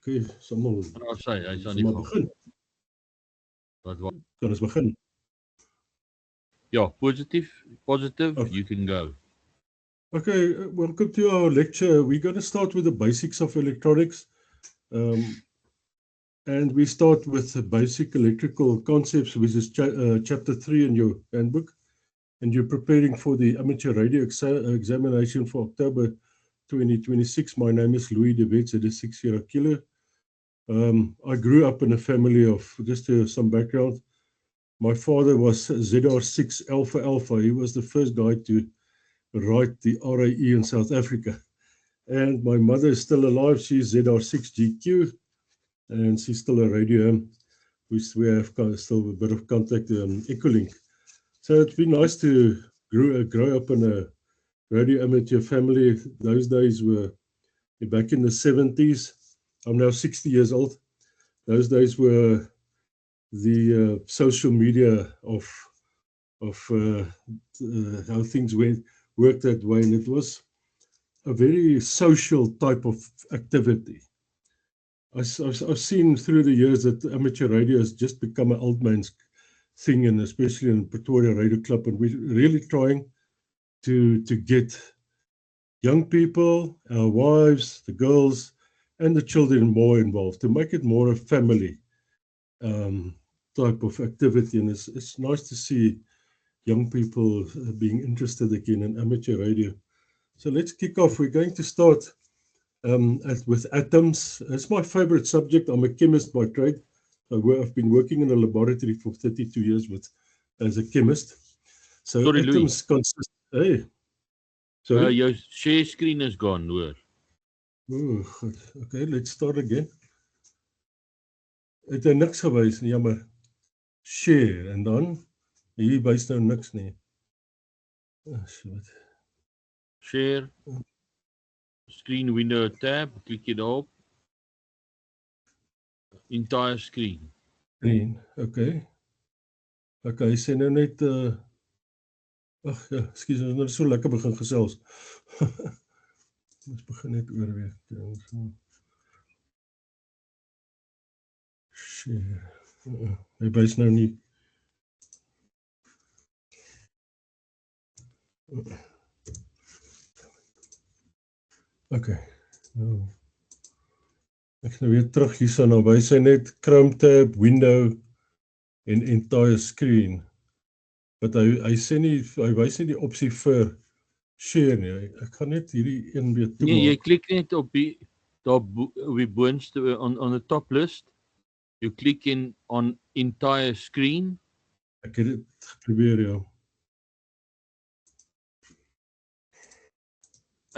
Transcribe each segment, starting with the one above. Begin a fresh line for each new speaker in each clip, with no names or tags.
Okay, sommer
Hy's aan die
sommer
gang.
begin.
Wat
Kan ons begin?
Ja, positive,
Okay.
you can go.
Okay, welcome to our lecture. We're going to start with the basics of electronics. And we start with the basic electrical concepts, which is chapter 3 in your handbook. And you're preparing for the amateur radio examination for October 2026. My name is Louis de Wet, it is 6 year killer. I grew up in a family of, just some background. My father was ZR6 Alpha Alpha. He was the first guy to write the RAE in South Africa. And my mother is still alive. She's ZR6GQ, and she's still a radio ham. We have still a bit of contact on Ecolink. So it's been nice to grow up in a radio amateur family. Those days were back in the 70s. I'm now 60 years old. Those days were the social media of how things worked that way, and it was a very social type of activity. I've seen through the years that amateur radio has just become an old man's thing, and especially in Pretoria Radio Club, and we're really trying to get young people, our wives, the girls, and the children more involved, to make it more a family type of activity. And it's nice to see young people being interested again in amateur radio. So let's kick off. We're going to start with atoms. It's my favorite subject. I'm a chemist by trade. I've been working in a laboratory for 32 years as a chemist. So
Sorry,
atoms consist. Hey, sorry.
Your share screen is gone, hoor.
Oh, okay, let's start again. Het hy niks gewys nie, jammer. Share, en dan hier wys nou niks nie.
Share, screen window tab, klik jy daarop. Entire screen.
Screen, okay. Okay, hy sê nou net ag ja, ekskuus, ons het so lekker begin gesels. Ons begin net oor weer. Share. Hy wys nou nie. Okay. Nou. Ek nou weer terug hierso, nou wys hy net Chrome tab, window en entire screen. Wat hy sê nie, hy wys nie die opsie vir share nie. Ek gaan net hierdie een weer toemaak.
Nee, jy klik net op die boonste on the top list. You click in on entire screen.
Ek het dit geprobeer, ja.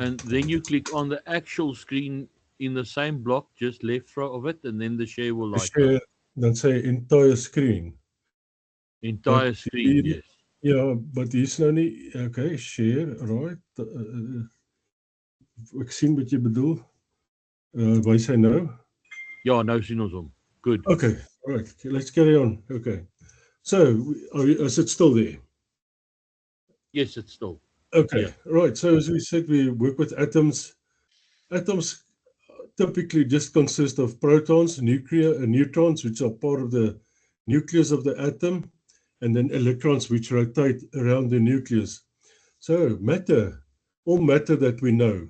And then you click on the actual screen in the same block, just left of it, and then the share will light up.
Dan sê entire screen.
Entire screen, yes.
Ja, but hier's nou nie, okay, share, right. Ek sien wat jy bedoel. Wys hy nou?
Ja, nou sien ons hom. Good.
Okay, all right, let's carry on. Okay. So, is it still there?
Yes, it's still.
Okay,
yeah.
Right. So as we said, we work with atoms. Atoms typically just consist of protons, neutrons, which are part of the nucleus of the atom, and then electrons, which rotate around the nucleus. So matter, all matter that we know,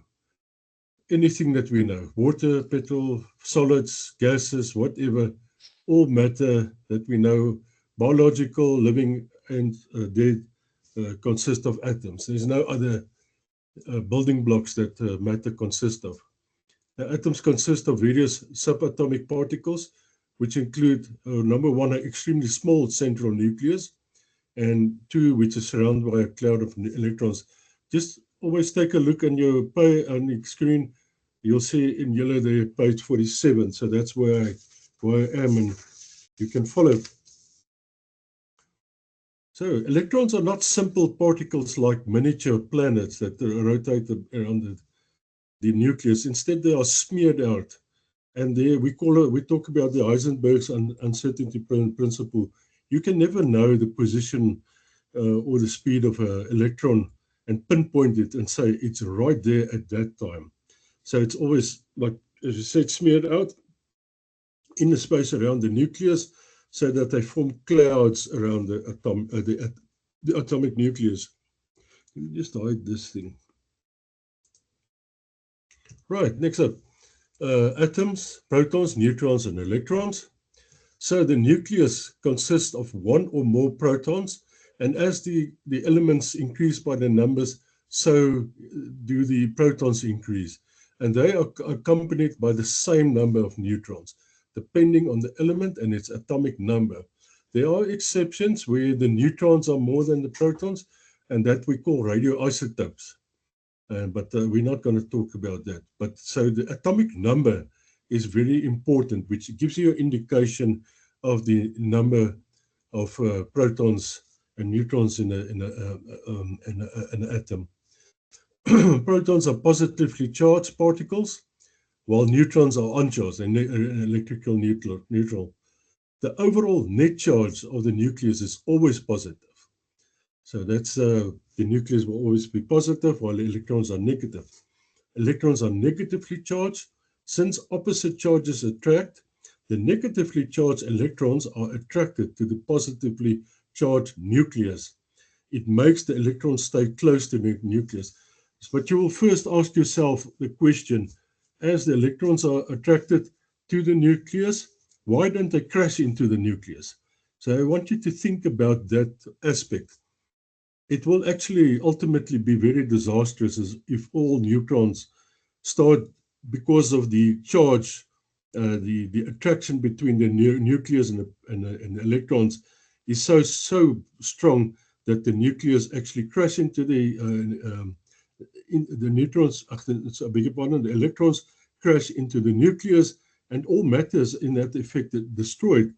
anything that we know, water, petrol, solids, gases, whatever, all matter that we know, biological, living, and dead, consist of atoms. There's no other building blocks that matter consist of. Atoms consist of various subatomic particles, which include, number one, an extremely small central nucleus, and two, which is surrounded by a cloud of electrons. Just always take a look on your screen. You'll see in yellow there, page 47. So that's where I am, and you can follow. So electrons are not simple particles like miniature planets that rotate around the nucleus. Instead, they are smeared out. And there we talk about the Heisenberg's uncertainty principle. You can never know the position or the speed of an electron and pinpoint it and say it's right there at that time. So it's always, like as you said, smeared out. in the space around the nucleus so that they form clouds around the atomic nucleus. Let me just hide this thing. Right, next up, atoms, protons, neutrons, and electrons. So the nucleus consists of one or more protons, and as the elements increase by the numbers, so do the protons increase. And they are accompanied by the same number of neutrons, depending on the element and its atomic number. There are exceptions where the neutrons are more than the protons, and that we call radioisotopes. But we're not going to talk about that. But so the atomic number is very important, which gives you an indication of the number of protons and neutrons in an atom. Protons are positively charged particles, while neutrons are uncharged and electrical neutral. The overall net charge of the nucleus is always positive. So that's the nucleus will always be positive, while the electrons are negative. Electrons are negatively charged. Since opposite charges attract, the negatively charged electrons are attracted to the positively charged nucleus. It makes the electrons stay close to the nucleus. But you will first ask yourself the question, as the electrons are attracted to the nucleus, why don't they crash into the nucleus? So I want you to think about that aspect. It will actually ultimately be very disastrous if all neutrons start, because of the charge, the attraction between the nucleus and the electrons is so strong that the nucleus actually crash into the neutrons. I beg your pardon, the electrons crash into the nucleus, and all matters in that effect destroyed.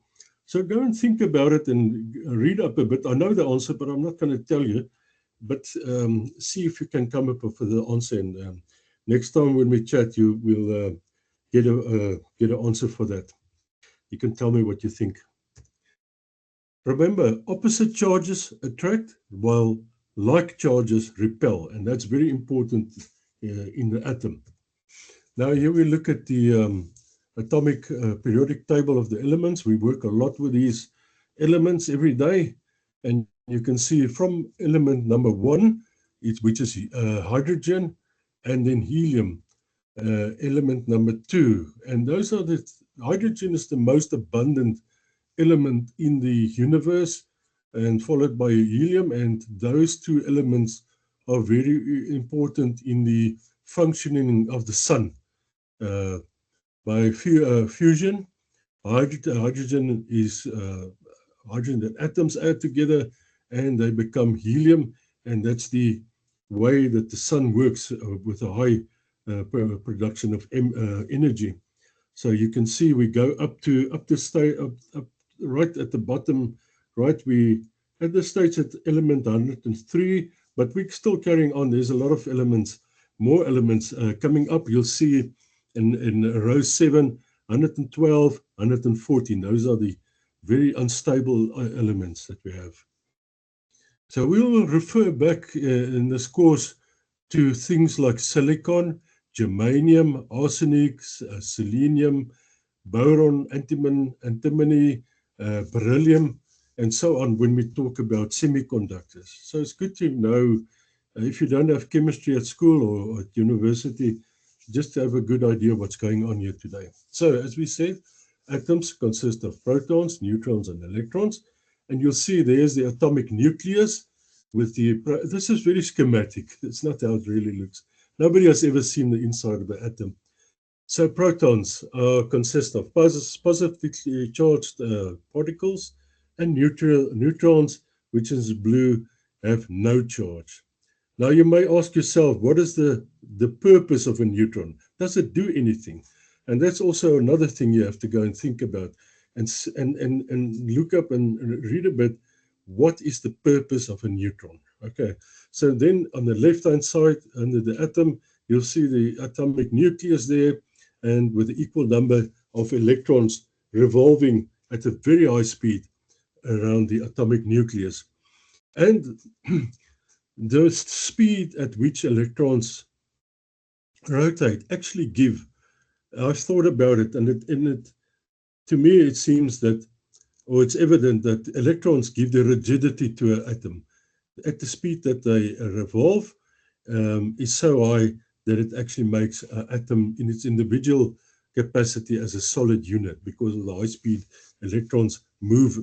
So go and think about it and read up a bit. I know the answer, but I'm not going to tell you. But see if you can come up with the answer. And next time when we chat, you will get an answer for that. You can tell me what you think. Remember, opposite charges attract, while like charges repel, and that's very important in the atom. Now here we look at the atomic periodic table of the elements. We work a lot with these elements every day, and you can see from element number 1, which is hydrogen, and then helium, element number 2. And those are hydrogen is the most abundant element in the universe, and followed by helium, and those two elements are very important in the functioning of the sun. By fusion, hydrogen is hydrogen that atoms add together and they become helium, and that's the way that the sun works with a high production of energy. So you can see we go up right at the bottom, right? We at this stage at element 103, but we're still carrying on. There's a lot of elements, more elements coming up. You'll see in row 7, 112, 114. Those are the very unstable elements that we have. So we will refer back in this course to things like silicon, germanium, arsenic, selenium, boron, antimony, beryllium, and so on when we talk about semiconductors. So it's good to know, if you don't have chemistry at school or at university, just to have a good idea of what's going on here today. So as we said, atoms consist of protons, neutrons, and electrons. And you'll see there's the atomic nucleus with this is very schematic. It's not how it really looks. Nobody has ever seen the inside of the atom. So protons consist of positively charged particles, and neutrons, which is blue, have no charge. Now you may ask yourself, what is the purpose of a neutron? Does it do anything? And that's also another thing you have to go and think about and look up and read a bit. What is the purpose of a neutron? Okay, so then on the left-hand side under the atom, you'll see the atomic nucleus there, and with the equal number of electrons revolving at a very high speed around the atomic nucleus. And the speed at which electrons rotate actually I've thought about it, and to me, it seems that, or it's evident that electrons give the rigidity to an atom. At the speed that they revolve is so high that it actually makes an atom in its individual capacity as a solid unit, because of the high speed electrons move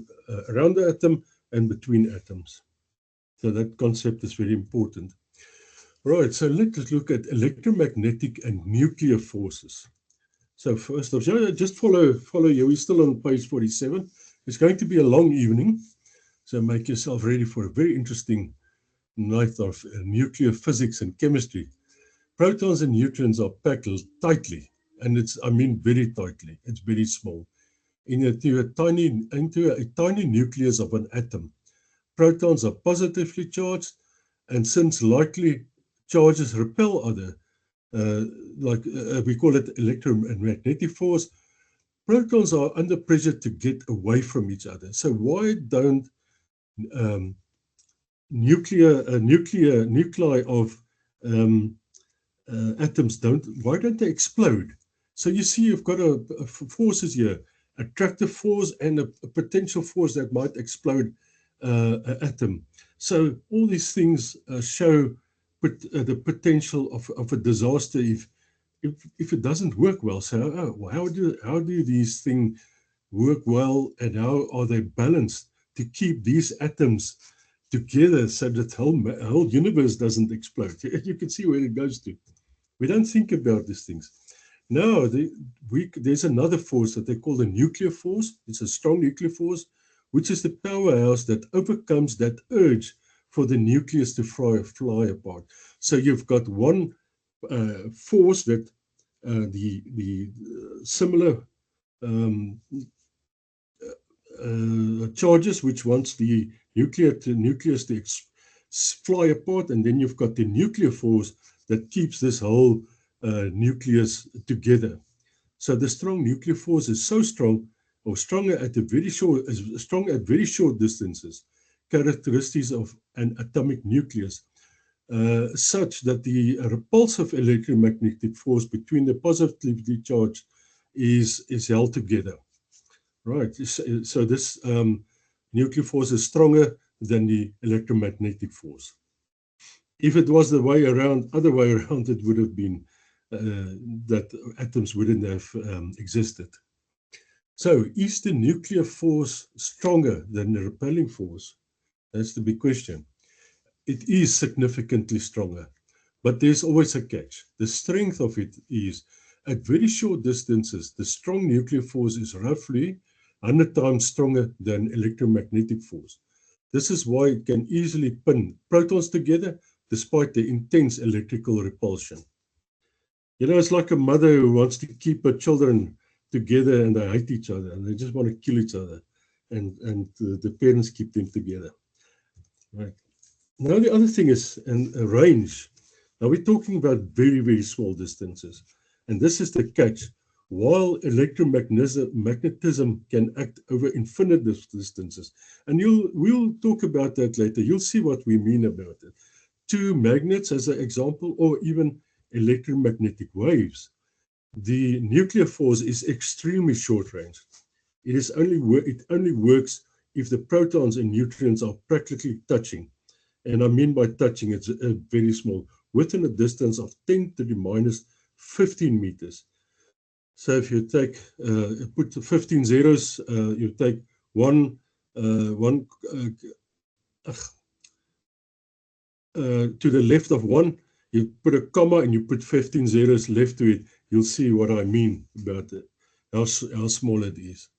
around the atom and between atoms. So that concept is very important. Right, so let's look at electromagnetic and nuclear forces. So first off, just follow you. We're still on page 47. It's going to be a long evening, so make yourself ready for a very interesting night of nuclear physics and chemistry. Protons and neutrons are packed tightly, and I mean very tightly. It's very small. Into a tiny nucleus of an atom. Protons are positively charged, and since likely charges repel other, we call it electromagnetic force, protons are under pressure to get away from each other. So why don't nuclei of atoms why don't they explode? So you see you've got forces here, attractive force and a potential force that might explode an atom. So all these things show the potential of a disaster if it doesn't work well. So how do these things work well, and how are they balanced to keep these atoms together so that the whole universe doesn't explode? You can see where it goes to. We don't think about these things. Now, there's another force that they call the nuclear force. It's a strong nuclear force, which is the powerhouse that overcomes that urge for the nucleus to fly apart. So you've got one force that the similar charges, which wants the nucleus to fly apart, and then you've got the nuclear force that keeps this whole nucleus together. So the strong nuclear force is so strong, or stronger at very short distances, characteristics of an atomic nucleus, such that the repulsive electromagnetic force between the positively charged is held together. Right. So this nuclear force is stronger than the electromagnetic force. If it was the other way around, it would have been that atoms wouldn't have existed. So is the nuclear force stronger than the repelling force? That's the big question. It is significantly stronger, but there's always a catch. The strength of it is at very short distances, the strong nuclear force is roughly 100 times stronger than electromagnetic force. This is why it can easily pin protons together despite the intense electrical repulsion. You know, it's like a mother who wants to keep her children together and they hate each other and they just want to kill each other, and the parents keep them together. Right. Now the other thing is range. Now we're talking about very, very small distances. And this is the catch. While electromagnetism can act over infinite distances, and we'll talk about that later. You'll see what we mean about it. Two magnets as an example, or even electromagnetic waves. The nuclear force is extremely short range. It only works if the protons and neutrons are practically touching. And I mean by touching, it's very small, within a distance of 10 to the minus 15 meters. So if you take, put 15 zeros, you take to the left of one, you put a comma and you put 15 zeros left to it, you'll see what I mean about it, how small it is.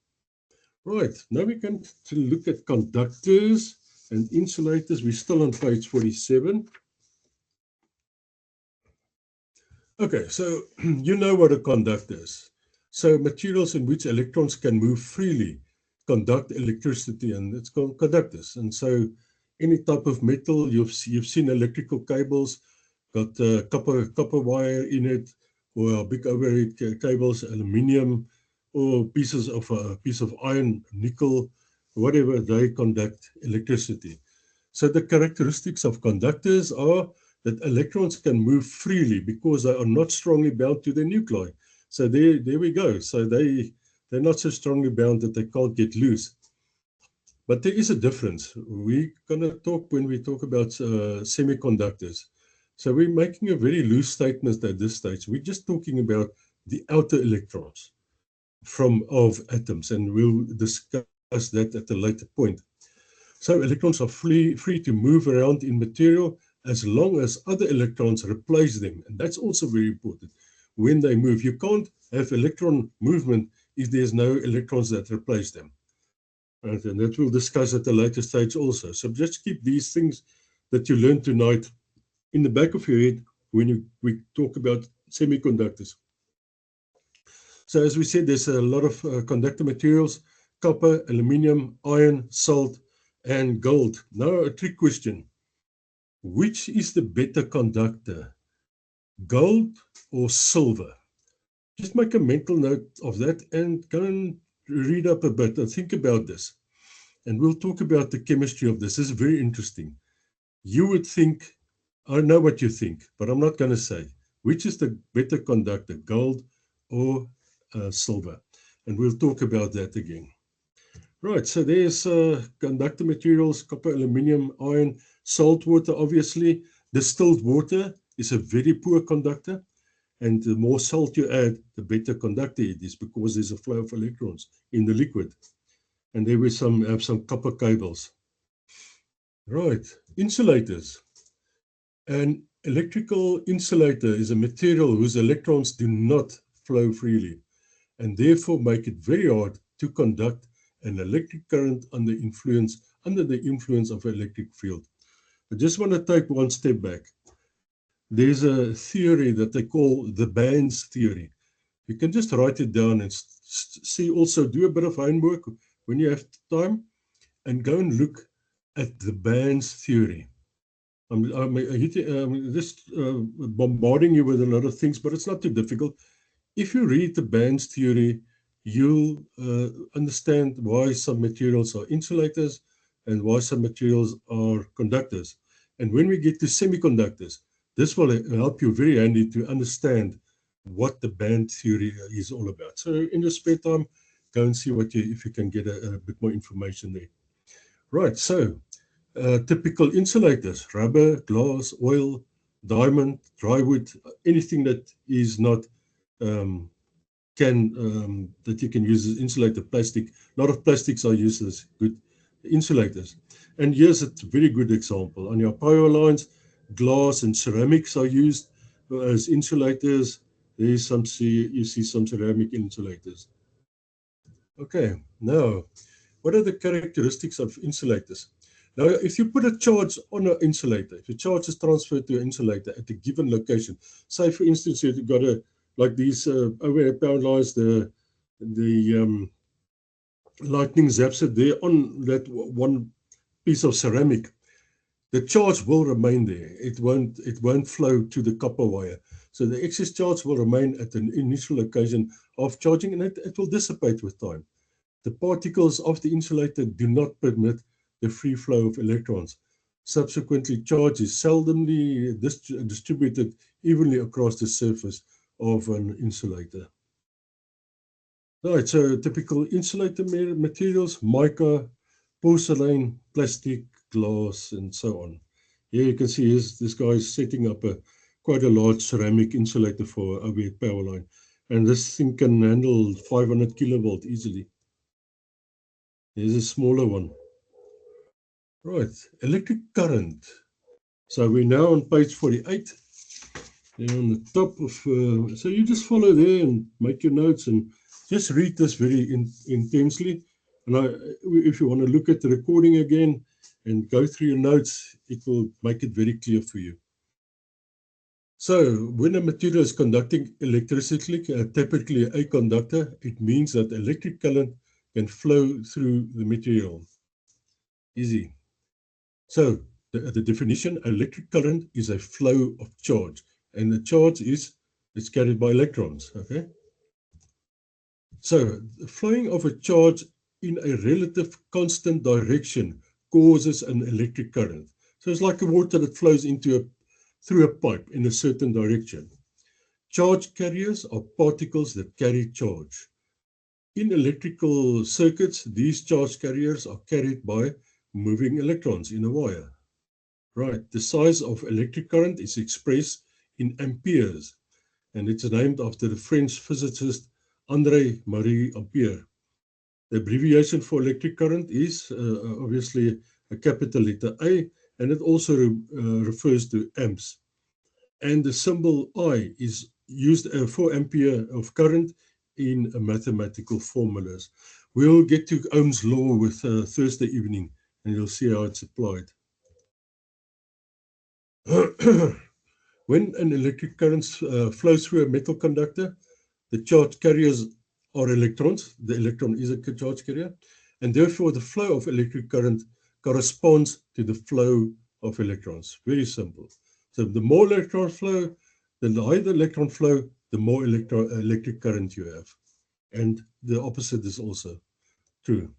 Right, now we can look at conductors and insulators. We're still on page 47. Okay, so you know what a conductor is. So materials in which electrons can move freely conduct electricity, and it's called conductors. And so any type of metal, you've seen electrical cables, got copper wire in it, or big overhead cables, aluminium, or piece of iron, nickel, whatever, they conduct electricity. So the characteristics of conductors are that electrons can move freely because they are not strongly bound to the nuclei. So there we go. So they they're not so strongly bound that they can't get loose. But there is a difference. We're going to talk when we talk about semiconductors. So we're making a very loose statement at this stage. We're just talking about the outer electrons of atoms, and we'll discuss that at a later point. So electrons are free to move around in material as long as other electrons replace them. And that's also very important. When they move, you can't have electron movement if there's no electrons that replace them. Right, and that we'll discuss at a later stage also. So just keep these things that you learned tonight in the back of your head when we talk about semiconductors. So as we said, there's a lot of conductor materials: copper, aluminium, iron, salt, and gold. Now a trick question. Which is the better conductor, gold or silver? Just make a mental note of that and go and read up a bit and think about this. And we'll talk about the chemistry of this. This is very interesting. You would think, I know what you think, but I'm not going to say. Which is the better conductor, gold or silver? And we'll talk about that again. Right, so there's conductor materials: copper, aluminium, iron, salt water, obviously. Distilled water is a very poor conductor. And the more salt you add, the better conductor it is, because there's a flow of electrons in the liquid. And there we have some copper cables. Right, insulators. An electrical insulator is a material whose electrons do not flow freely, and therefore make it very hard to conduct an electric current under the influence of an electric field. I just want to take one step back. There's a theory that they call the bands theory. You can just write it down and see, also do a bit of homework when you have time, and go and look at the bands theory. I'm just bombarding you with a lot of things, but it's not too difficult. If you read the bands theory, you'll understand why some materials are insulators and why some materials are conductors. And when we get to semiconductors, this will help you very handy to understand what the band theory is all about. So in your spare time, go and see if you can get a bit more information there. Right, so typical insulators: rubber, glass, oil, diamond, drywood, anything that is not that you can use as insulator. Plastic, a lot of plastics are used as good insulators. And here's a very good example. On your power lines, glass and ceramics are used as insulators. There's you see some ceramic insulators. Okay, now, what are the characteristics of insulators? Now, if you put a charge on an insulator, if a charge is transferred to an insulator at a given location, say for instance, you've got like these overhead power lines, the lightning zaps it there on that one piece of ceramic, the charge will remain there. It won't flow to the copper wire. So the excess charge will remain at an initial location of charging, and it will dissipate with time. The particles of the insulator do not permit the free flow of electrons. Subsequently, charge is seldomly distributed evenly across the surface of an insulator. Right, so typical insulator materials: mica, porcelain, plastic, glass, and so on. Here you can see this guy is setting up quite a large ceramic insulator for overhead power line. And this thing can handle 500 kilovolt easily. Here's a smaller one. Right, electric current. So we're now on page 48. They're on the top of, so you just follow there and make your notes and just read this very intensely. And if you want to look at the recording again and go through your notes, it will make it very clear for you. So when a material is conducting electricity, typically a conductor, it means that electric current can flow through the material. Easy. So the definition: electric current is a flow of charge, and the charge is carried by electrons. Okay. So the flowing of a charge in a relative constant direction causes an electric current. So it's like a water that flows through a pipe in a certain direction. Charge carriers are particles that carry charge. In electrical circuits, these charge carriers are carried by moving electrons in a wire. Right, the size of electric current is expressed in amperes, and it's named after the French physicist André Marie Ampere. The abbreviation for electric current is obviously a capital letter A, and it also refers to amps. And the symbol I is used for ampere of current in mathematical formulas. We'll get to Ohm's law with Thursday evening, and you'll see how it's applied. When an electric current flows through a metal conductor, the charge carriers are electrons. The electron is a charge carrier, and therefore the flow of electric current corresponds to the flow of electrons. Very simple. So the more electron flow, the higher the electron flow, the more electric current you have. And the opposite is also true.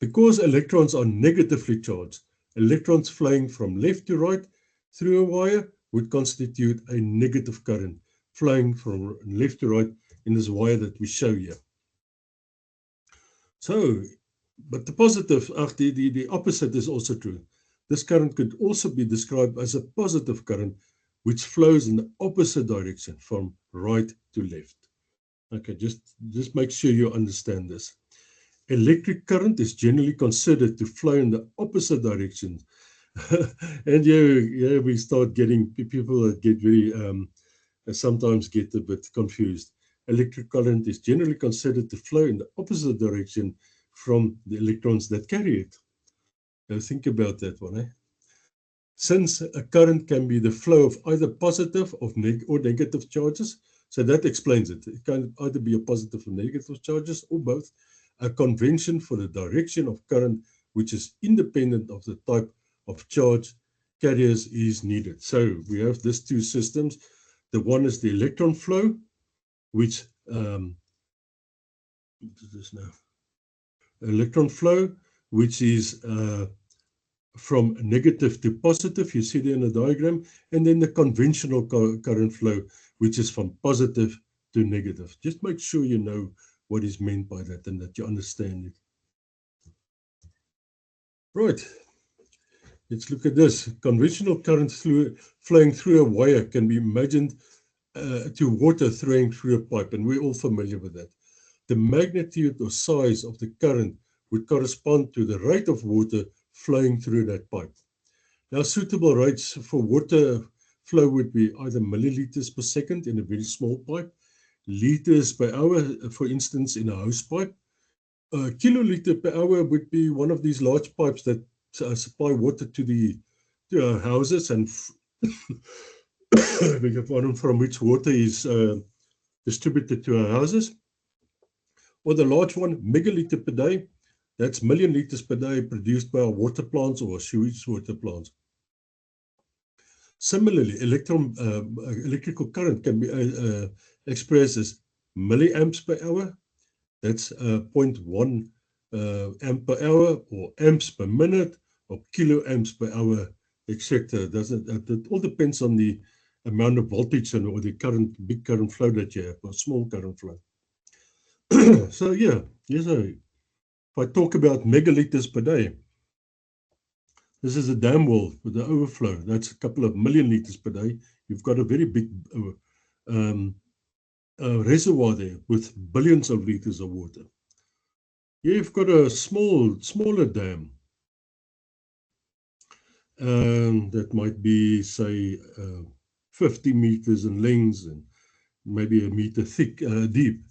Because electrons are negatively charged, electrons flowing from left to right through a wire would constitute a negative current flowing from left to right in this wire that we show here. So, but the positive, the opposite is also true. This current could also be described as a positive current, which flows in the opposite direction from right to left. Okay, just make sure you understand this. Electric current is generally considered to flow in the opposite direction. And yeah, we start getting people that get very, sometimes get a bit confused. Electric current is generally considered to flow in the opposite direction from the electrons that carry it. Now think about that one. Eh? Since a current can be the flow of either positive or negative charges, so that explains it. It can either be a positive or negative charges or both. A convention for the direction of current, which is independent of the type of charge carriers, is needed. So we have these two systems. The one is the electron flow, which electron flow, which is from negative to positive, you see there in the diagram, and then the conventional current flow, which is from positive to negative. Just make sure you know what is meant by that and that you understand it. Right, let's look at this. Conventional current flowing through a wire can be imagined to water flowing through a pipe, and we're all familiar with that. The magnitude or size of the current would correspond to the rate of water flowing through that pipe. Now, suitable rates for water flow would be either milliliters per second in a very small pipe, liters per hour, for instance, in a hose pipe. Kiloliter per hour would be one of these large pipes that supply water to our houses, and we have one from which water is distributed to our houses. Or the large one, megaliter per day, that's million liters per day produced by our water plants or sewage water plants. Similarly, electrical current can be expressed as milliamps per hour. That's 0.1 amp per hour, or amps per minute, or kiloamps per hour, etc. It all depends on the amount of voltage or the big current flow that you have, or small current flow. So yeah, if I talk about megaliters per day, this is a dam wall with the overflow. That's a couple of million liters per day. You've got a very big reservoir there with billions of liters of water. Here you've got a smaller dam. That might be, say, 50 meters in length and maybe a meter thick, deep.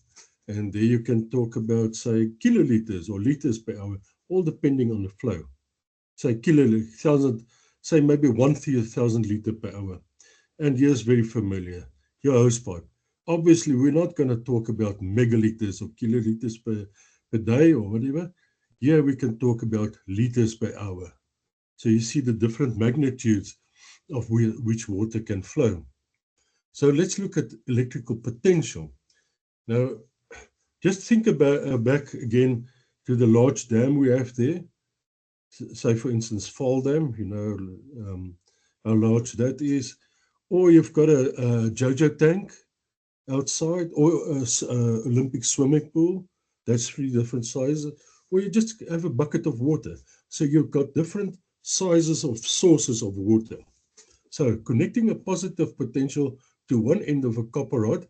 And there you can talk about, say, kiloliters or liters per hour, all depending on the flow. Say say maybe 1,000 liters per hour. And here's very familiar, your hose pipe. Obviously, we're not going to talk about megaliters or kiloliters per day or whatever. Here we can talk about liters per hour. So you see the different magnitudes of which water can flow. So let's look at electrical potential. Now, just think about back again to the large dam we have there. Say, for instance, Fall Dam, you know how large that is. Or you've got a JoJo tank outside, or an Olympic swimming pool, that's 3 different sizes, or you just have a bucket of water. So you've got different sizes of sources of water. So connecting a positive potential to one end of a copper rod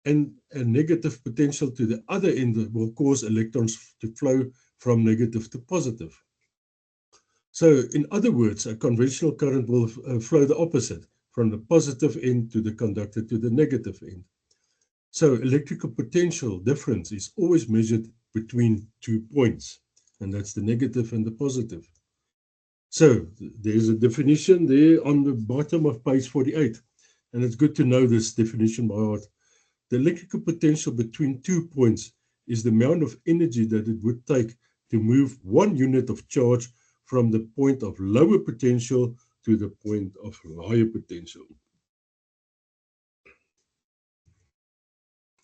and a negative potential to the other end will cause electrons to flow from negative to positive. So in other words, a conventional current will flow the opposite, from the positive end to the conductor to the negative end. So electrical potential difference is always measured between 2 points, and that's the negative and the positive. So there's a definition there on the bottom of page 48, and it's good to know this definition by heart. The electrical potential between 2 points is the amount of energy that it would take to move 1 unit of charge from the point of lower potential to the point of higher potential.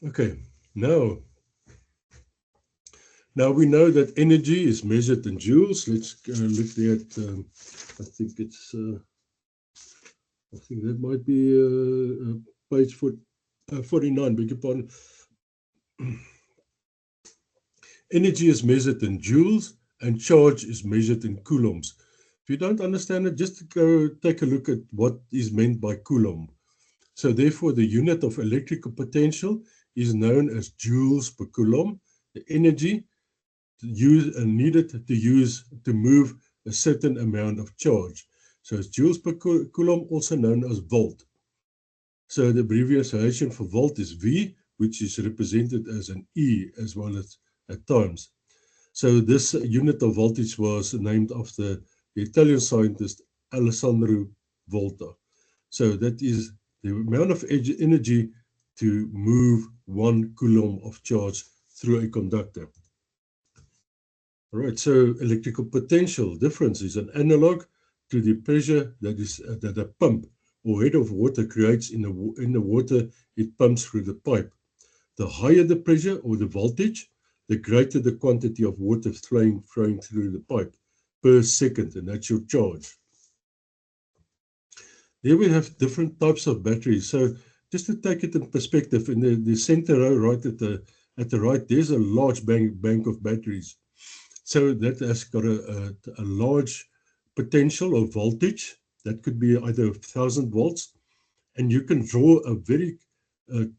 Okay, now we know that energy is measured in joules. Let's look there at, I think that might be page 49, beg your pardon. Energy is measured in joules and charge is measured in coulombs. If you don't understand it, just go take a look at what is meant by coulomb. So therefore, the unit of electrical potential is known as joules per coulomb. The energy needed to use to move a certain amount of charge. So it's joules per coulomb, also known as volt. So the abbreviation for volt is V, which is represented as an E as well as at times. So this unit of voltage was named after the Italian scientist Alessandro Volta. So that is the amount of energy to move 1 coulomb of charge through a conductor. All right, so electrical potential difference is an analog to the pressure that a pump or head of water creates in the water it pumps through the pipe. The higher the pressure or the voltage, the greater the quantity of water flowing through the pipe per second, and that's your charge. There we have different types of batteries. So just to take it in perspective, in the center row right at the right, there's a large bank of batteries. So that has got a large potential or voltage. That could be either 1,000 volts, and you can draw a very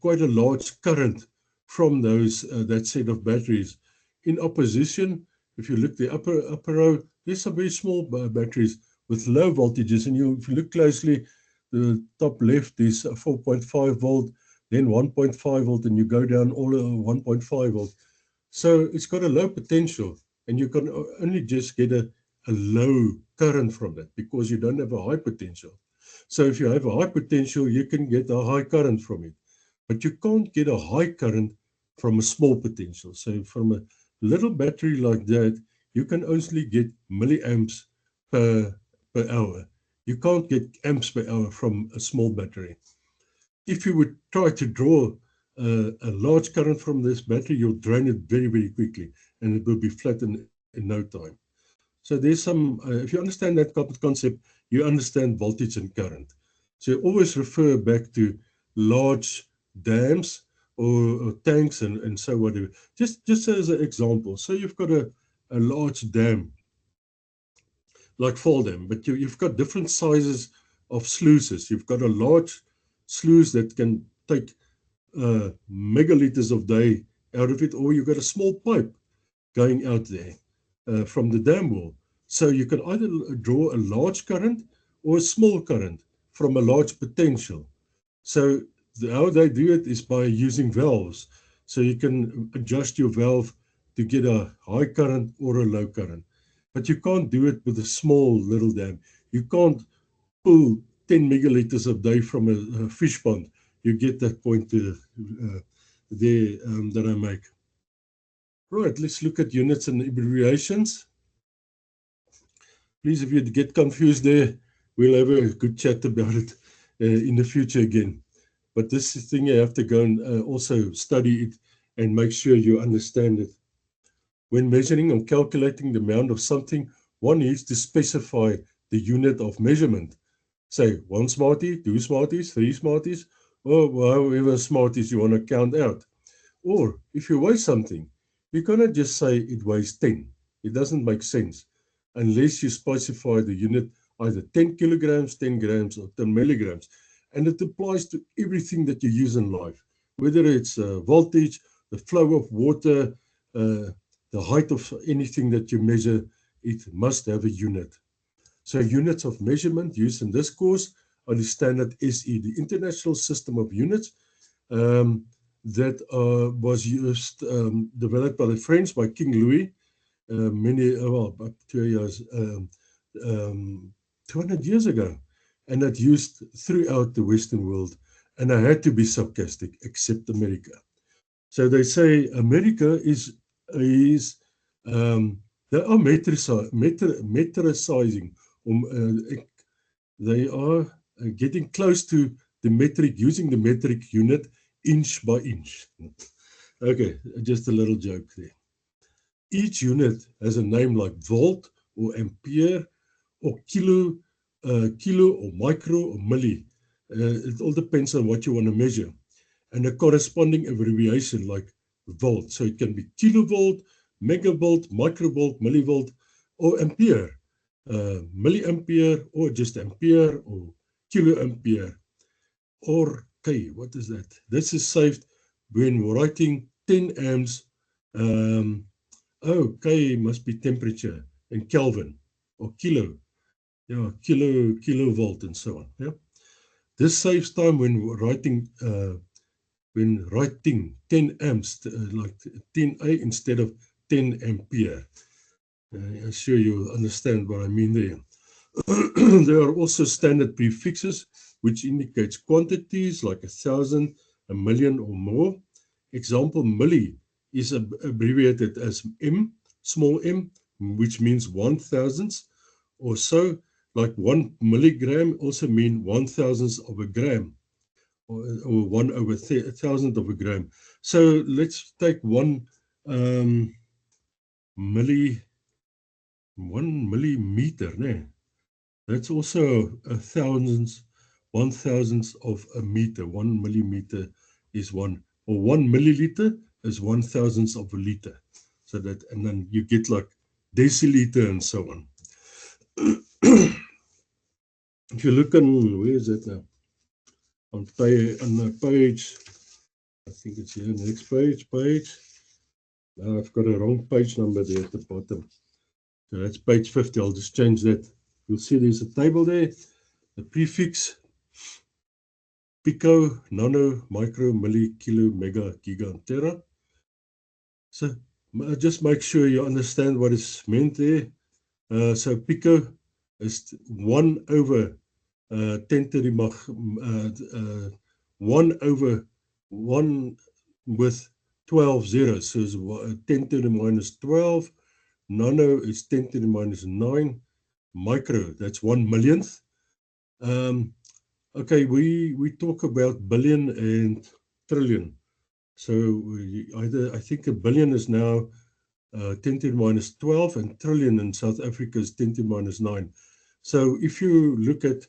quite a large current from those that set of batteries. In opposition, if you look the upper row, there's some very small batteries with low voltages, and if you look closely, the top left is 4.5 volt, then 1.5 volt, and you go down all 1.5 volt. So it's got a low potential, and you can only just get a low current from that because you don't have a high potential. So if you have a high potential, you can get a high current from it, but you can't get a high current from a small potential. So from a little battery like that, you can only get milliamps per hour. You can't get amps per hour from a small battery. If you would try to draw a large current from this battery, you'll drain it very, very quickly, and it will be flat in no time. So there's some, if you understand that concept, you understand voltage and current. So you always refer back to large dams or tanks and so whatever. Just as an example, so you've got a large dam, like Fall Dam, but you've got different sizes of sluices. You've got a large sluice that can take megaliters of day out of it, or you've got a small pipe going out there from the dam wall. So you can either draw a large current or a small current from a large potential. So how they do it is by using valves. So you can adjust your valve to get a high current or a low current. But you can't do it with a small little dam. You can't pull 10 megaliters a day from a fish pond. You get that point there that I make. Right, let's look at units and abbreviations. Please, if you get confused there, we'll have a good chat about it in the future again. But this thing, you have to go and also study it and make sure you understand it. When measuring or calculating the amount of something, one needs to specify the unit of measurement. Say 1 Smartie, 2 Smarties, 3 Smarties, or however Smarties you want to count out. Or if you weigh something, You cannot just say it weighs 10. It doesn't make sense unless you specify the unit either 10 kilograms, 10 grams, or 10 milligrams. And it applies to everything that you use in life, whether it's voltage, the flow of water, the height of anything that you measure, it must have a unit. So units of measurement used in this course are the standard SE, the International System of Units, that was used, developed by the French, by King Louis, about 200 years ago, and that used throughout the Western world, and I had to be sarcastic, except America. So they say America is they are metricizing, they are getting close to the metric, using the metric unit inch by inch. Okay, just a little joke there. Each unit has a name like volt or ampere or kilo or micro or milli. It all depends on what you want to measure. And a corresponding abbreviation like volt. So it can be kilovolt, megavolt, microvolt, millivolt, or ampere. Milliampere, or just ampere, or kiloampere. Or K, what is that? This is saved when writing 10 amps. K must be temperature in Kelvin or kilo. Yeah, kilovolt and so on. Yeah. This saves time when writing 10 amps, like 10A instead of 10 ampere. I'm sure you understand what I mean there. There are also standard prefixes which indicates quantities like 1,000, 1,000,000 or more. Example, milli is abbreviated as M, small m, which means 1,000ths or so. Like 1 milligram also mean 1,000ths of a gram, or 1 over 1,000th of a gram. So let's take 1 millimeter. No? That's also 1,000ths of a meter. 1 millimeter is 1, or 1 milliliter is 1,000ths of a liter. So that, and then you get like deciliter and so on. If you look on, where is it now? On the page, I think it's here, next page. Now I've got a wrong page number there at the bottom. So that's page 50. I'll just change that. You'll see there's a table there. The prefix, pico, nano, micro, milli, kilo, mega, giga, and tera. So just make sure you understand what is meant there. So pico is 1 over 10 to the 1 over 1 with 12 zeros. So it's 10 to the minus 12. Nano is 10 to the minus 9. Micro, that's 1 millionth. Okay, we talk about billion and trillion. So I think a billion is now 10 to the minus 12, and trillion in South Africa is 10 to the minus 9. So if you look at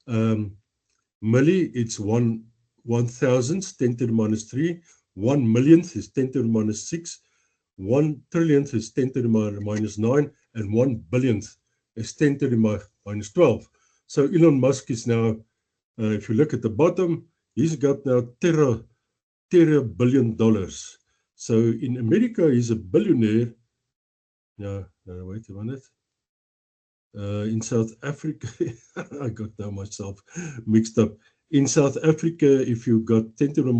milli, it's 1,000th, 10 to the minus 3. 1 millionth is 10 to the minus 6. 1 trillionth is 10 to the minus 9. And 1 billionth is 10 to the minus 12. So Elon Musk is now, if you look at the bottom, he's got now $10 billion. So in America, he's a billionaire. No, wait a minute. In South Africa, I got now myself mixed up. In South Africa, if you got 10 to the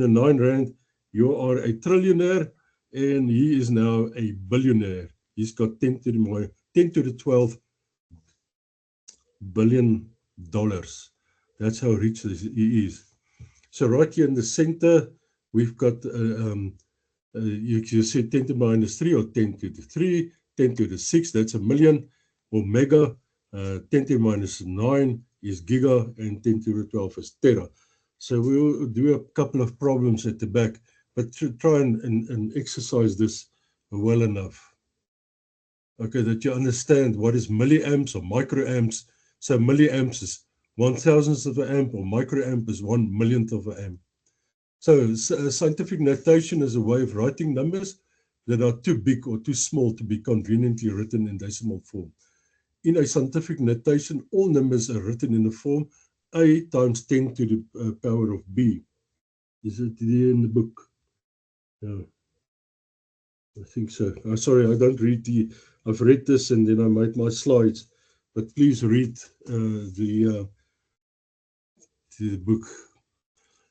9 rand, you are a trillionaire, and he is now a billionaire. He's got 10 to the 12 billion dollars. That's how rich he is. So right here in the center, we've got, you see 10 to the minus 3 or 10 to the 3, 10 to the 6, that's a million, or mega. 10 to the minus 9 is giga, and 10 to the 12 is tera. So we'll do a couple of problems at the back, but to try and exercise this well enough. Okay, that you understand what is milliamps or microamps. So milliamps is 1,000th of an amp, or microamp is 1 millionth of an amp. So scientific notation is a way of writing numbers that are too big or too small to be conveniently written in decimal form. In a scientific notation, all numbers are written in the form a times 10 to the power of b. Is it there in the book? No, I think so. Oh, sorry, I don't read I've read this and then I made my slides, but please read the book.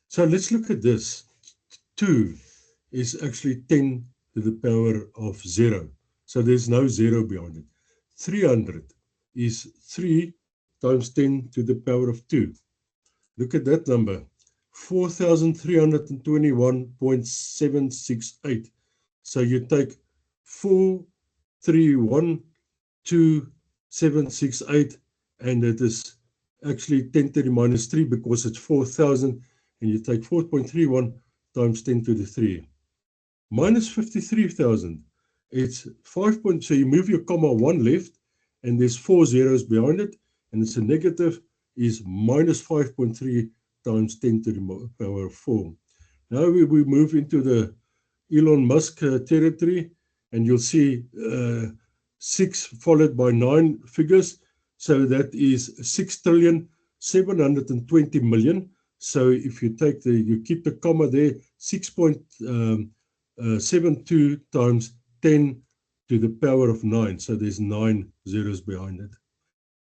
So let's look at this. 2 is actually 10 to the power of 0. So there's no 0 behind it. 300 is 3 times 10 to the power of 2. Look at that number, 4,321.768. So you take 4312768, and it is actually 10 to the minus 3 because it's 4,000, and you take 4.31 times 10 to the 3. Minus 53,000, it's 5. So you move your comma 1 left, and there's 4 zeros behind it, and it's a negative, is minus 5.3 times 10 to the power of 4. Now we move into the Elon Musk territory, and you'll see 6 followed by 9 figures. So that is 6,720,000,000. So if you take you keep the comma there, 6.72 times 10 to the power of 9. So there's 9 zeros behind it.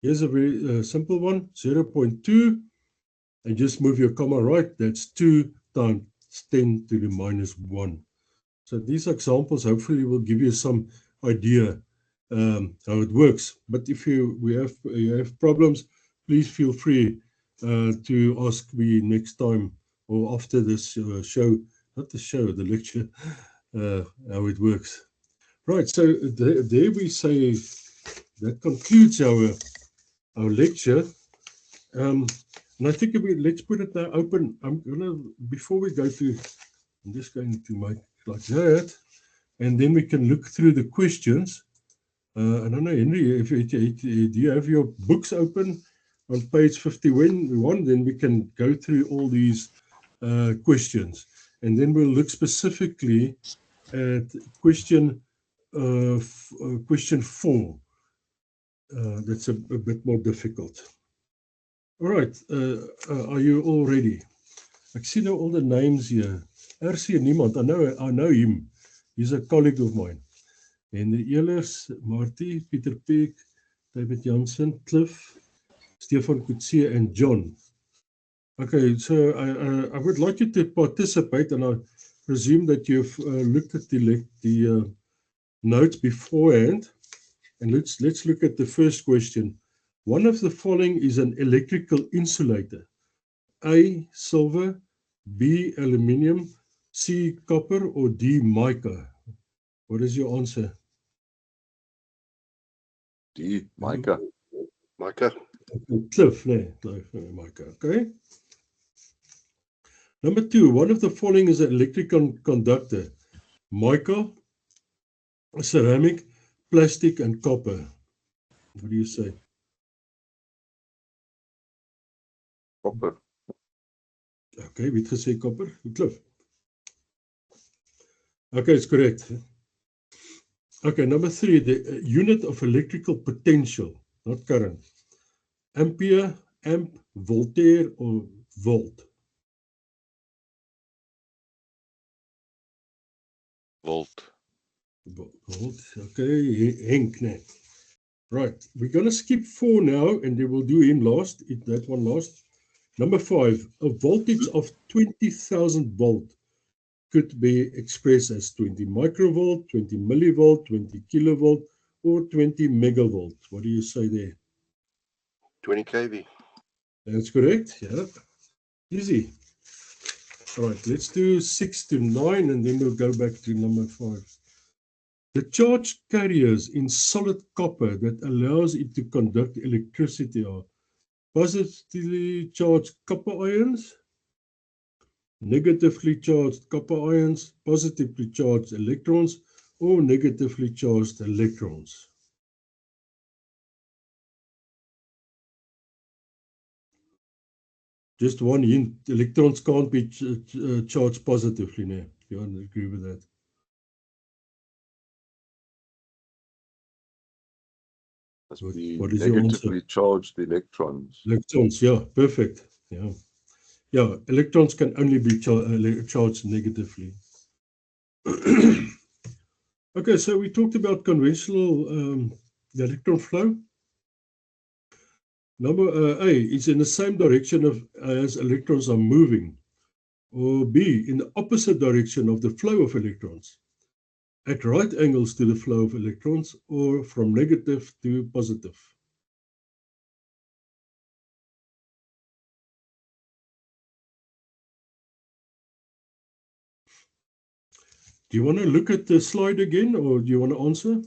Here's a very simple one, 0.2, and just move your comma right. That's 2 times 10 to the minus 1. So these examples hopefully will give you some idea how it works. But if you have problems, please feel free to ask me next time or after this show, not the show, the lecture, how it works. Right, so there we say that concludes our lecture. And I think let's put it now open. Before we go to, I'm just going to make it like that, and then we can look through the questions. I don't know, Henry, do you have your books open on page 51? Then we can go through all these questions, and then we'll look specifically at question 4. That's a bit more difficult. All right, are you all ready? Ek sien nou all the names here. RC niemand, I know him. He's a colleague of mine. Henry Ehlers, Martie, Pieter Peek, David Jansen, Cliff, Stefan Kutsie, and John. Okay, so I would like you to participate, and I presume that you've looked at the notes beforehand. And let's look at the first question. One of the following is an electrical insulator. A, silver, B, aluminium, C, copper, or D, mica. What is your answer?
D, mica.
Mica.
Cliff, mica, okay. Number 2, one of the following is an electrical conductor. Mica, ceramic, plastic, and copper. What do you say?
Copper.
Okay, wie het gesê copper? Cliff. Okay, it's correct. Okay, number 3, the unit of electrical potential, not current. Ampere, amp, voltaire, or volt?
Volt.
Volt, okay, Henk, nee. Right, we're going to skip 4 now, and then we'll do him last, that one last. Number 5, a voltage of 20,000 volt could be expressed as 20 microvolt, 20 millivolt, 20 kilovolt, or 20 megavolt. What do you say there?
20 kV.
That's correct, yeah. Easy. All right, let's do 6 to 9, and then we'll go back to number 5. The charge carriers in solid copper that allows it to conduct electricity are positively charged copper ions, negatively charged copper ions, positively charged electrons, or negatively charged electrons. Just one hint, electrons can't be charged positively now. You agree with that?
Must
What-
be
what is your answer?
negatively charged electrons.
Electrons, yeah, perfect. Yeah, yeah. Electrons can only be charged negatively. Okay, so we talked about conventional electron flow. Number A is in the same direction as electrons are moving, or B in the opposite direction of the flow of electrons, at right angles to the flow of electrons, or from negative to positive. Do you want to look at the slide again, or do you want to answer?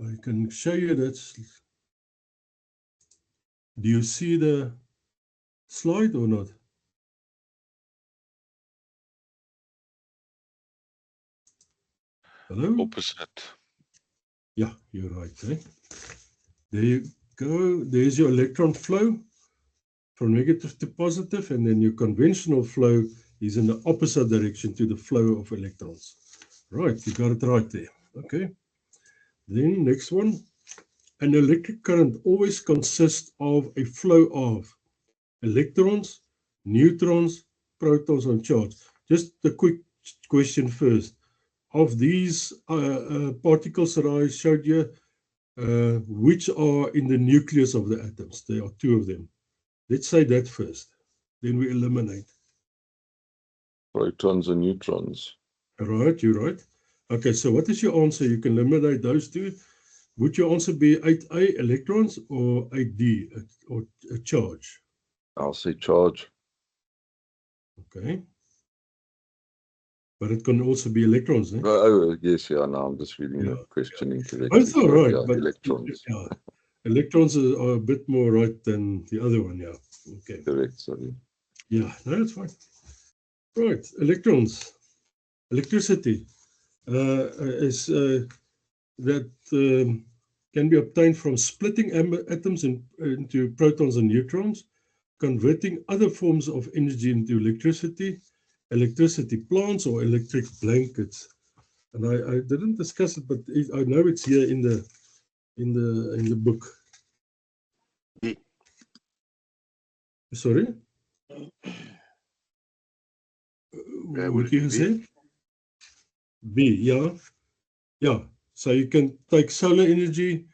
I can show you that. Do you see the slide or not? Hello?
Opposite.
Yeah, you're right. Eh? There you go. There's your electron flow from negative to positive, and then your conventional flow is in the opposite direction to the flow of electrons. Right, you got it right there. Okay. Then next one. An electric current always consists of a flow of electrons, neutrons, protons, and charge. Just a quick question first. Of these particles that I showed you, which are in the nucleus of the atoms? There are two of them. Let's say that first. Then we eliminate.
Protons and neutrons.
All right, you're right. Okay, so what is your answer? You can eliminate those two. Would your answer be 8A, electrons, or 8D, or a charge?
I'll say charge.
Okay. But it can also be electrons, eh?
Oh, yes, yeah, now I'm just reading
Yeah,
the question incorrectly.
Both are
So,
right,
yeah,
but
electrons.
yeah, electrons are a bit more right than the other one, yeah. Okay.
Correct, sorry.
Yeah, no, that's fine. Right, electrons. Electricity is that can be obtained from splitting atoms into protons and neutrons, converting other forms of energy into electricity, electricity plants or electric blankets. And I didn't discuss it, but I know it's here in the book.
B.
Sorry?
Would
What
it
you
be B?
say? B, yeah. Yeah. So you can take solar energy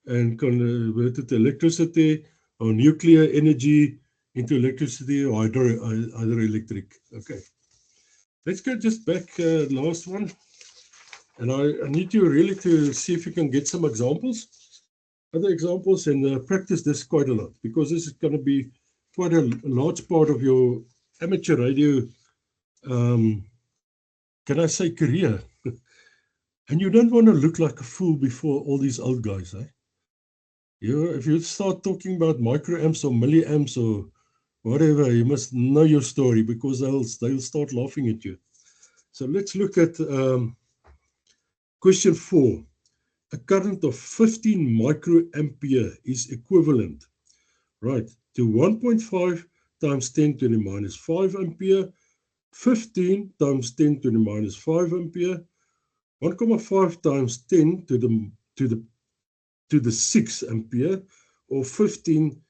and convert it to electricity, or nuclear energy into electricity, or hydroelectric. Okay. Let's go just back last one. And I need you really to see if you can get some examples, other examples, and practice this quite a lot, because this is going to be quite a large part of your amateur radio, can I say, career. And you don't want to look like a fool before all these old guys, eh? If you start talking about microamps or milliamps or whatever, you must know your story, because they'll start laughing at you. So let's look at question 4. A current of 15 microampere is equivalent, right, to 1.5 times 10 to the minus 5 ampere, 15 times 10 to the minus 5 ampere, 1.5 times 10 to the 6 ampere, or 15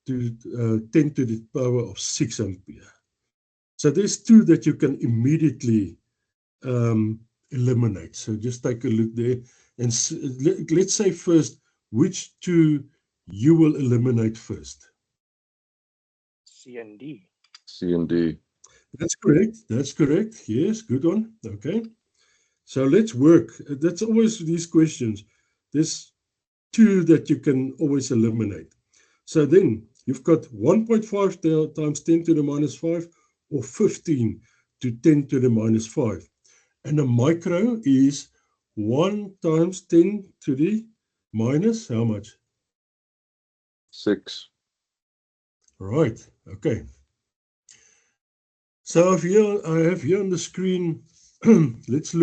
to 10 to the power of 6 ampere. So there's two that you can immediately eliminate. So just take a look there, and let's say first which two you will eliminate first.
C and D.
C and D.
That's correct. That's correct. Yes, good one. Okay. So let's work. That's always these questions. There's two that you can always eliminate. So then you've got 1.5 times 10 to the minus 5, or 15 to 10 to the minus 5. And a micro is 1 times 10 to the minus how much?
6.
Right. Okay. So I have here on the screen, let's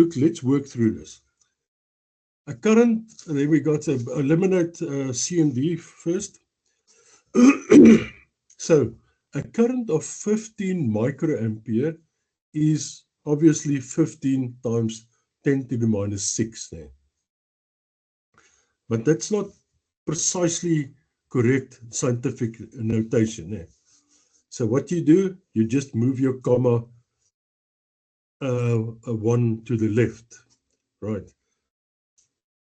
work through this. A current, then we got to eliminate C and D first. So a current of 15 microampere is obviously 15 times 10 to the minus 6 there. But that's not precisely correct scientific notation there. So what you do, you just move your comma 1 to the left, right?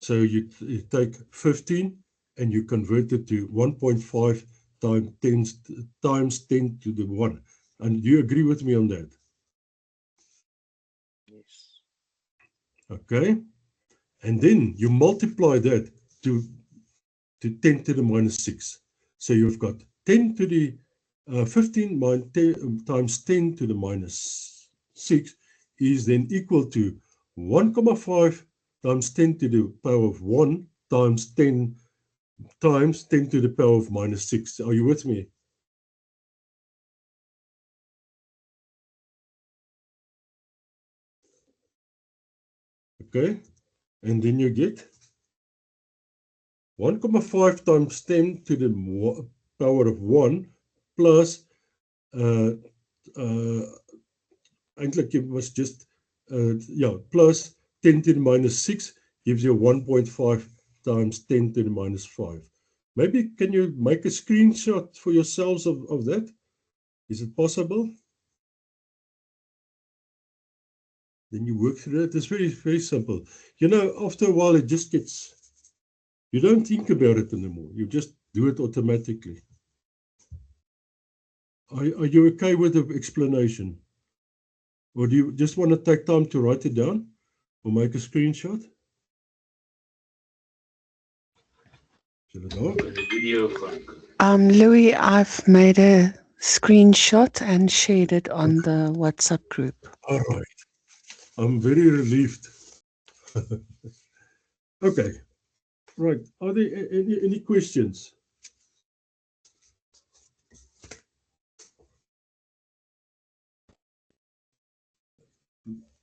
So you take 15 and you convert it to 1.5 times 10 to the 1. And you agree with me on that?
Yes.
Okay. And then you multiply that to 10 to the minus 6. So you've got 10 to the 15 times 10 to the minus 6 is then equal to 1,5 times 10 to the power of 1 times 10 to the power of minus 6. Are you with me? Okay. And then you get 1,5 times 10 to the power of 1 plus eintlik it was just plus 10 to the minus 6 gives you 1.5 times 10 to the minus 5. Maybe can you make a screenshot for yourselves of that? Is it possible? Then you work through it. It's very, very simple. You know, after a while it just gets, you don't think about it anymore. You just do it automatically. Are you okay with the explanation? Or do you just want to take time to write it down or make a screenshot?
Louis, I've made a screenshot and shared it on the WhatsApp group.
All right. I'm very relieved. Okay. Right. Are there any questions?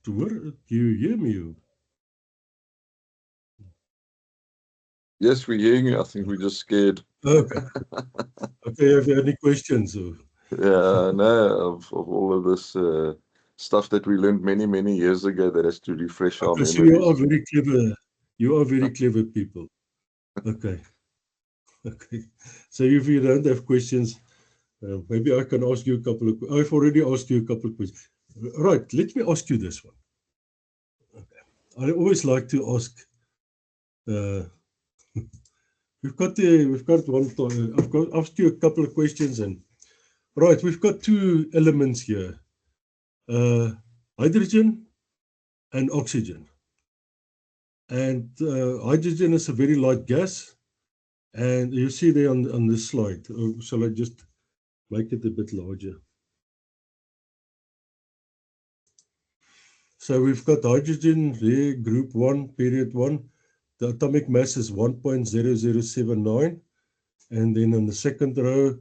Do you hear me?
Yes, we're hearing you. I think we're just scared.
Okay. Okay, have you any questions?
Yeah, no, of all of this stuff that we learned many, many years ago that has to refresh our
Okay, so
memories.
you are very clever. You are very clever people. Okay. Okay. So if you don't have questions, maybe I can ask you a couple of. I've already asked you a couple of questions. Right. Let me ask you this one. Okay. I always like to ask. We've got one. I've asked you a couple of questions, and right, we've got two elements here: hydrogen and oxygen. And hydrogen is a very light gas, and you see there on this slide. Shall I just make it a bit larger? So we've got hydrogen there, group 1, period 1. The atomic mass is 1.0079. And then on the second row,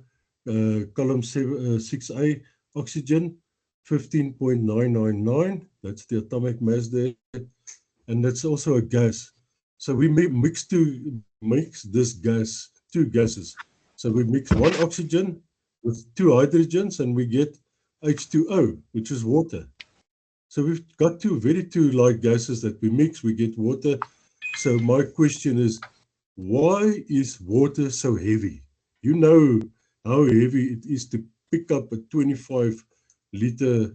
column 6A, oxygen, 15.999. That's the atomic mass there. And that's also a gas. So we mix this gas, two gases. So we mix one oxygen with two hydrogens and we get H2O, which is water. So we've got two light gases that we mix, we get water. So my question is, why is water so heavy? You know how heavy it is to pick up a 25-liter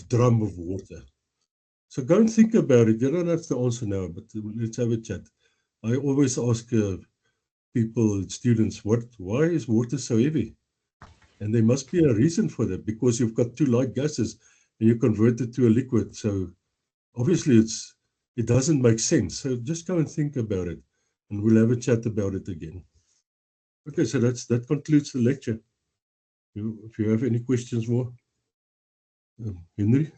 drum of water. So go and think about it. You don't have to answer now, but let's have a chat. I always ask people, students, why is water so heavy? And there must be a reason for that, because you've got two light gases and you convert it to a liquid. So obviously it doesn't make sense. So just go and think about it and we'll have a chat about it again. Okay, so that concludes the lecture. If you have any questions more, Henry?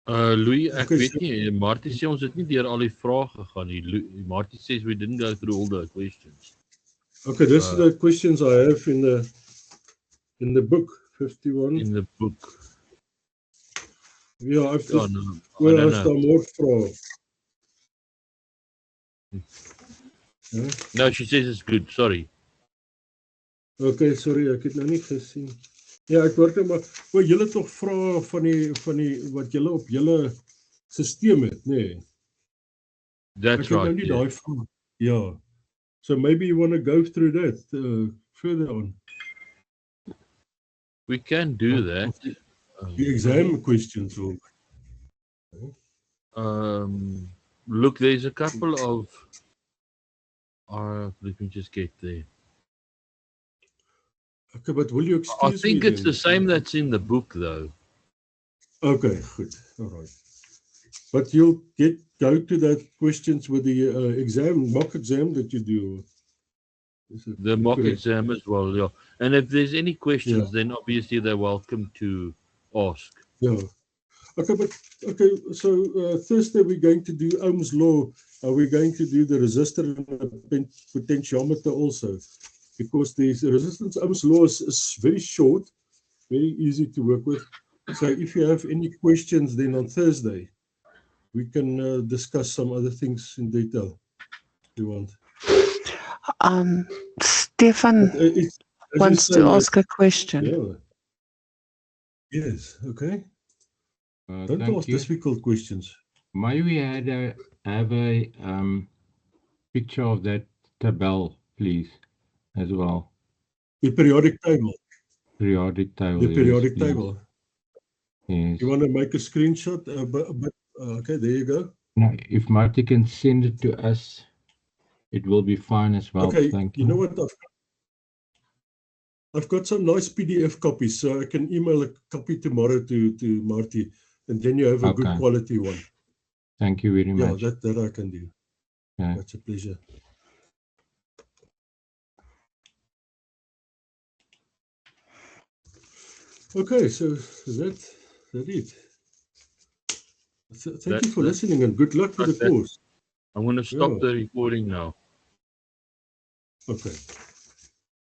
Louis, ek
Okay,
weet nie, Martie sê ons het nie deur al die vrae gegaan nie. Martie says we didn't go through all the questions.
Okay, this is the questions I have in the book 51.
In the book.
Yeah, I've just
no,
well, as daar more vrae.
No, she says it's good. Sorry.
Okay, sorry, ek het nou nie gesien. Ja, ek hoor net maar, o, julle tog vra van die wat julle op julle stelsel het, nê? Nee.
That's
Ek het nou
right.
nie
Yeah.
daai vraag. Ja. So maybe you want to go through that further on.
We can do
Of
that.
the exam questions or
Look, there's a couple of. Let me just get there.
okay, but will you
I
excuse
think
me
it's the same that's in the book, though.
Okay, good. All right. But you'll go to that questions with the mock exam that you do. Is it
The mock
correct?
exam as well, yeah. And if there's any questions, then obviously they're welcome to ask.
Yeah. Okay, but okay, so Thursday we're going to do Ohm's law. Are we going to do the resistor and the potentiometer also? Because the resistance Ohm's law is very short, very easy to work with. So if you have any questions, then on Thursday we can discuss some other things in detail if you want.
Stefan
But it's, as you
wants
say,
to ask a question.
yeah. Yes. Okay. Don't
Thank
ask
you.
difficult questions.
May we have a picture of that table, please, as well.
The periodic table.
Periodic table.
The
yes,
periodic
please.
table.
Yes.
You want to make a screenshot? Okay, there you go.
Now, if Marty can send it to us, it will be fine as well.
Okay,
Thank
you know what? I've got some nice PDF copies, so I can email a copy tomorrow to Marty, and then you have a good
Okay.
quality one.
Thank you very
Yeah,
much.
that I can do.
Yeah.
That's a pleasure. Okay, so that's it. So thank you for listening and good luck with the course.
I'm going to stop
Yeah.
the recording now.
Okay.